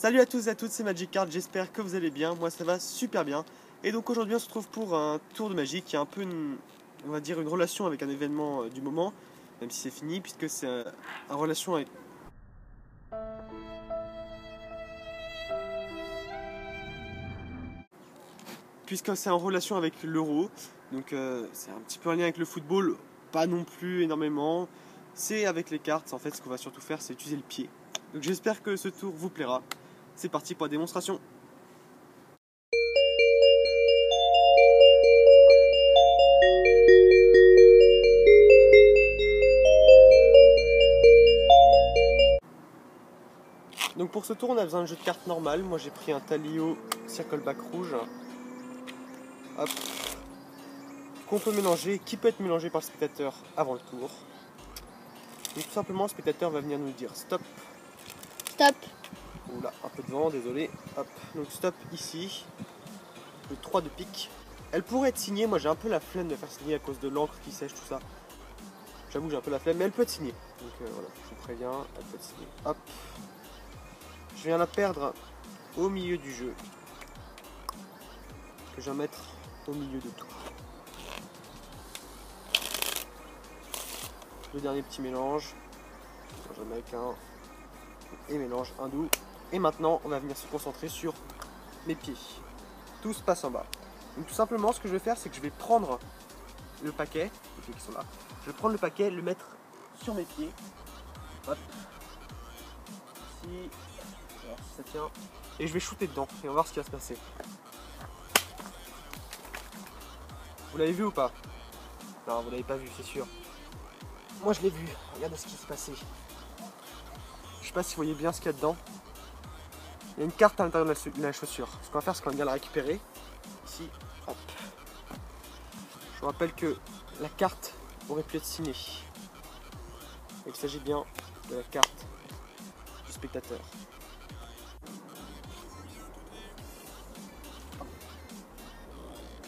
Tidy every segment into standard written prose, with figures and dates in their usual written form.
Salut à tous et à toutes, c'est Magic Card, j'espère que vous allez bien, moi ça va super bien. Et donc aujourd'hui on se retrouve pour un tour de magie qui a un peu on va dire une relation avec un événement du moment, même si c'est fini, puisque c'est en relation avec... Puisque c'est en relation avec l'euro, donc c'est un petit peu en lien avec le football, pas non plus énormément. C'est avec les cartes, en fait ce qu'on va surtout faire c'est utiliser le pied. Donc j'espère que ce tour vous plaira. C'est parti pour la démonstration. Donc pour ce tour on a besoin de jeu de cartes normal. Moi j'ai pris un Talio Circleback rouge. Hop. Qu'on peut mélanger, qui peut être mélangé par le spectateur avant le tour. Donc tout simplement le spectateur va venir nous dire stop. Stop. Oula, un peu de vent, désolé. Hop. Donc stop ici. Le 3 de pique. Elle pourrait être signée, moi j'ai un peu la flemme de faire signer à cause de l'encre qui sèche, tout ça. J'avoue que j'ai un peu la flemme, mais elle peut être signée. Donc voilà, je vous préviens, elle peut être signée. Hop. Je viens la perdre au milieu du jeu. Que je vais mettre au milieu de tout. Le dernier petit mélange. J'en mets qu'un. Et mélange un doux. Et maintenant, on va venir se concentrer sur mes pieds. Tout se passe en bas. Donc tout simplement, ce que je vais faire, c'est que je vais prendre le paquet, les pieds qui sont là. Je vais prendre le paquet, le mettre sur mes pieds. Hop. Ici. Alors, si ça tient. Et je vais shooter dedans. Et on va voir ce qui va se passer. Vous l'avez vu ou pas? Non, vous l'avez pas vu, c'est sûr. Moi, je l'ai vu. Regardez ce qui s'est passé. Je sais pas si vous voyez bien ce qu'il y a dedans. Il y a une carte à l'intérieur de la chaussure. Ce qu'on va faire, c'est qu'on va bien la récupérer. Ici, hop. Je vous rappelle que la carte aurait pu être signée. Il s'agit bien de la carte du spectateur.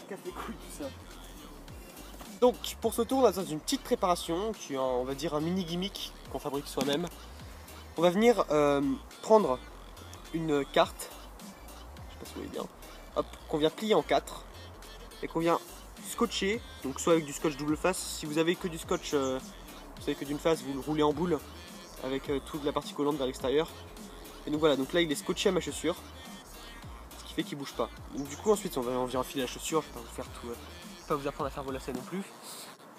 Casse les couilles tout ça. Donc pour ce tour, on a besoin d'une petite préparation qui est, on va dire, un mini gimmick qu'on fabrique soi-même. On va venir prendre une carte, je sais pas si vous voyez bien, hop, qu'on vient plier en 4 et qu'on vient scotcher, donc soit avec du scotch double face. Si vous avez que du scotch, vous savez que d'une face, vous le roulez en boule avec toute la partie collante vers l'extérieur. Et donc voilà, donc là il est scotché à ma chaussure, ce qui fait qu'il bouge pas. Donc du coup ensuite on vient enfiler la chaussure, je vais pas vous faire tout, je vais pas vous apprendre à faire vos lacets non plus.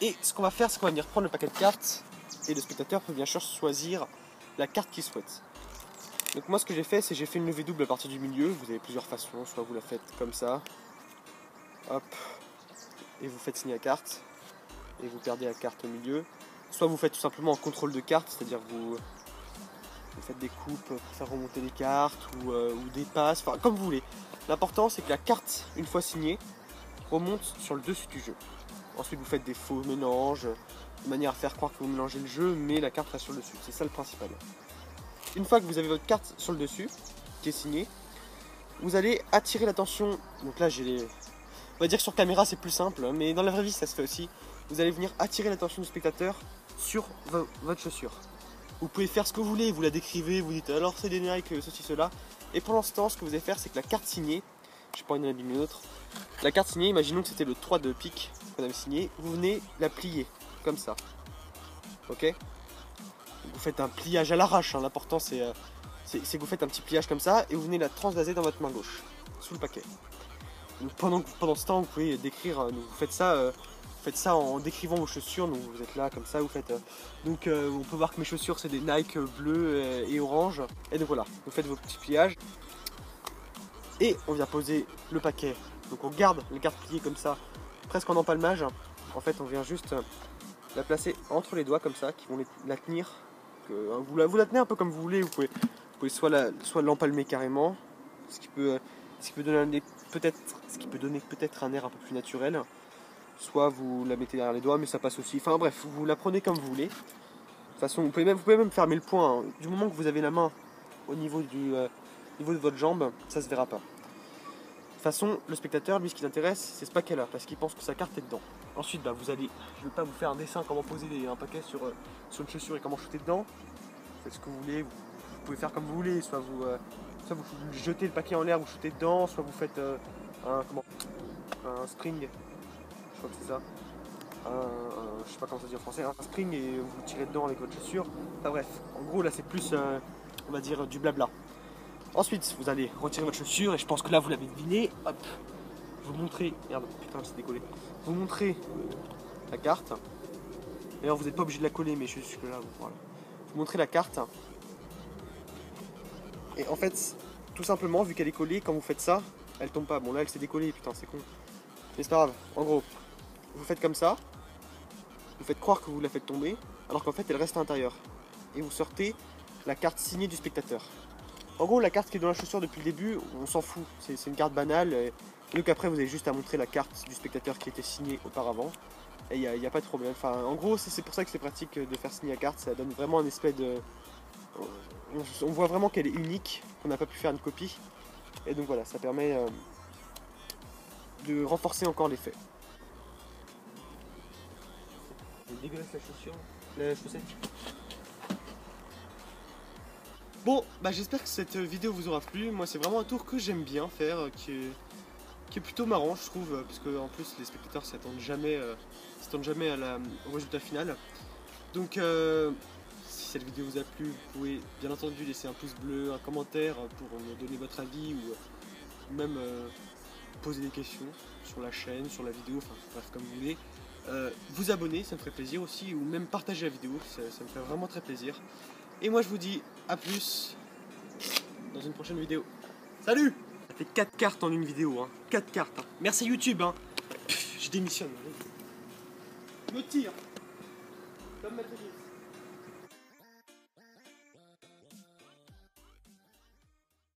Et ce qu'on va faire, c'est qu'on va venir prendre le paquet de cartes et le spectateur peut bien sûr choisir la carte qu'il souhaite. Donc moi ce que j'ai fait, c'est que j'ai fait une levée double à partir du milieu. Vous avez plusieurs façons, soit vous la faites comme ça, hop, et vous faites signer la carte, et vous perdez la carte au milieu. Soit vous faites tout simplement un contrôle de carte, c'est-à-dire vous faites des coupes pour faire remonter les cartes, ou des passes, enfin comme vous voulez. L'important c'est que la carte, une fois signée, remonte sur le dessus du jeu. Ensuite vous faites des faux mélanges, de manière à faire croire que vous mélangez le jeu, mais la carte reste sur le dessus, c'est ça le principal. Une fois que vous avez votre carte sur le dessus, qui est signée, vous allez attirer l'attention. Donc là, on va dire que sur caméra c'est plus simple, mais dans la vraie vie ça se fait aussi. Vous allez venir attirer l'attention du spectateur sur votre chaussure. Vous pouvez faire ce que vous voulez, vous la décrivez, vous dites alors c'est des Nike, ceci, cela. Et pour l'instant, ce que vous allez faire, c'est que la carte signée, je sais pas une abîmer une autre, la carte signée, imaginons que c'était le 3 de pique qu'on avait signé, vous venez la plier, comme ça. Ok ? Vous faites un pliage à l'arrache, hein. L'important c'est que vous faites un petit pliage comme ça et vous venez la transvaser dans votre main gauche, sous le paquet. Donc pendant ce temps, vous pouvez décrire, vous faites ça en décrivant vos chaussures, donc vous êtes là comme ça, vous faites... on peut voir que mes chaussures c'est des Nike bleues et orange, et donc voilà, vous faites vos petits pliages. Et on vient poser le paquet, donc on garde les cartes pliées comme ça, presque en empalmage. En fait on vient juste la placer entre les doigts comme ça, qui vont la tenir. Vous la tenez un peu comme vous voulez, vous pouvez soit l'empalmer carrément, ce qui peut donner peut-être un air un peu plus naturel, soit vous la mettez derrière les doigts, mais ça passe aussi. Enfin bref, vous la prenez comme vous voulez. De toute façon, vous pouvez même fermer le poing, hein. Du moment que vous avez la main au niveau de votre jambe, ça se verra pas. De toute façon, le spectateur, lui, ce qui l'intéresse, c'est ce paquet-là, parce qu'il pense que sa carte est dedans. Ensuite, je ne vais pas vous faire un dessin comment poser un paquet sur une chaussure et comment shooter dedans. Faites ce que vous voulez, vous pouvez faire comme vous voulez, soit vous soit vous jetez le paquet en l'air, vous shootez dedans, soit vous faites un spring, je crois que c'est ça. Je sais pas comment ça se dit en français, un spring et vous tirez dedans avec votre chaussure. Enfin bref, en gros là c'est plus, on va dire, du blabla. Ensuite, vous allez retirer votre chaussure et je pense que là vous l'avez deviné. Hop, vous montrez, merde, putain, c'est décollé. Vous montrez la carte. D'ailleurs, vous n'êtes pas obligé de la coller, mais jusque là, voilà. Vous montrez la carte. Et en fait, tout simplement, vu qu'elle est collée, quand vous faites ça, elle tombe pas. Bon, là, elle s'est décollée, putain, c'est con. Mais c'est pas grave. En gros, vous faites comme ça. Vous faites croire que vous la faites tomber, alors qu'en fait, elle reste à l'intérieur. Et vous sortez la carte signée du spectateur. En gros, la carte qui est dans la chaussure depuis le début, on s'en fout. C'est une carte banale. Et donc après, vous avez juste à montrer la carte du spectateur qui était signée auparavant. Et il n'y a pas de problème. Enfin, en gros, c'est pour ça que c'est pratique de faire signer la carte. Ça donne vraiment un espèce de... On voit vraiment qu'elle est unique, qu'on n'a pas pu faire une copie. Et donc voilà, ça permet de renforcer encore l'effet. C'est dégueulasse la chaussure, la chaussette. Bon, bah j'espère que cette vidéo vous aura plu. Moi, c'est vraiment un tour que j'aime bien faire, qui est plutôt marrant, je trouve, parce que en plus les spectateurs s'attendent jamais au résultat final. Donc si cette vidéo vous a plu, vous pouvez bien entendu laisser un pouce bleu, un commentaire pour me donner votre avis ou même poser des questions sur la chaîne, sur la vidéo, enfin bref, comme vous voulez. Vous abonner, ça me ferait plaisir aussi, ou même partager la vidéo, ça me ferait vraiment très plaisir. Et moi je vous dis à plus dans une prochaine vidéo. Salut! Ça fait 4 cartes en une vidéo, hein. 4 cartes. Hein. Merci YouTube, hein. Pff, je démissionne. Je me tire. Comme Maître Gims.